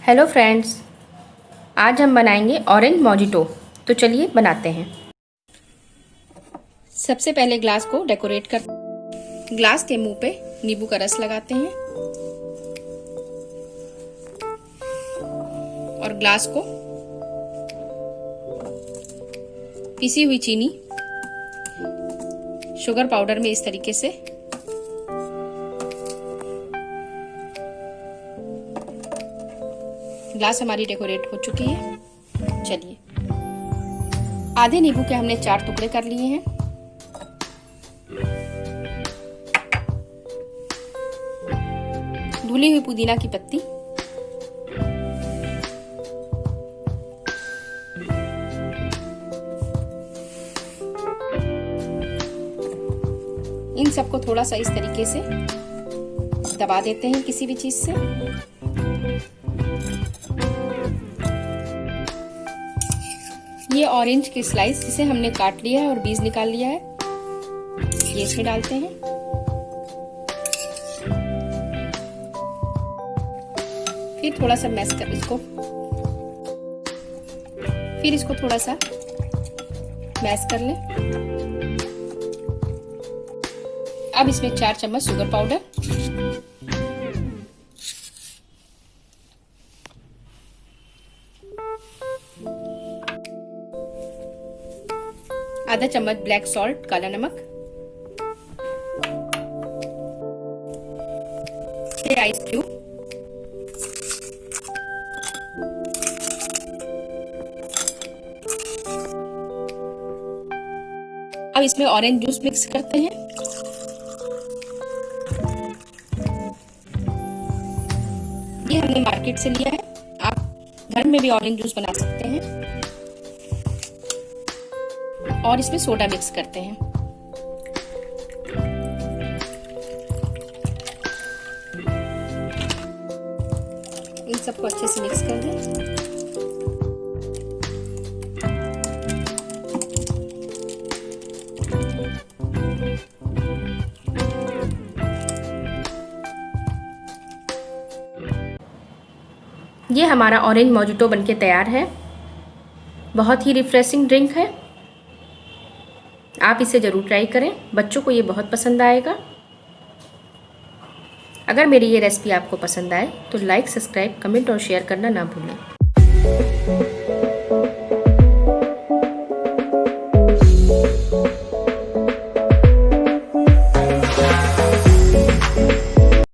Hello friends, आज हम बनाएंगे ऑरेंज मोजिटो। तो चलिए बनाते हैं। सबसे पहले ग्लास को डेकोरेट कर ग्लास के मुंह पे नींबू का रस लगाते हैं और ग्लास को पिसी हुई चीनी शुगर पाउडर में इस तरीके से ग्लास हमारी डेकोरेट हो चुकी है। चलिए, आधे नींबू के हमने 4 टुकड़े कर लिए हैं। धुली हुई पुदीना की पत्ती, इन सबको थोड़ा सा इस तरीके से दबा देते हैं किसी भी चीज से। ये ऑरेंज की स्लाइस जिसे हमने काट लिया है और बीज निकाल लिया है, ये इसमें डालते हैं। फिर थोड़ा सा मैश कर इसको थोड़ा सा मैश कर लें। अब इसमें 4 चम्मच शुगर पाउडर, आधा चम्मच ब्लैक सॉल्ट काला नमक, आइस क्यूब, अब इसमें ऑरेंज जूस मिक्स करते हैं। ये हमने मार्केट से लिया है, आप घर में भी ऑरेंज जूस बना सकते हैं। और इसमें सोडा मिक्स करते हैं। इन सबको अच्छे से मिक्स कर दें। ये हमारा ऑरेंज मोजिटो बनके तैयार है। बहुत ही रिफ्रेशिंग ड्रिंक है, आप इसे ज़रूर ट्राई करें, बच्चों को ये बहुत पसंद आएगा। अगर मेरी ये रेसिपी आपको पसंद आए तो लाइक, सब्सक्राइब, कमेंट और शेयर करना ना भूलें।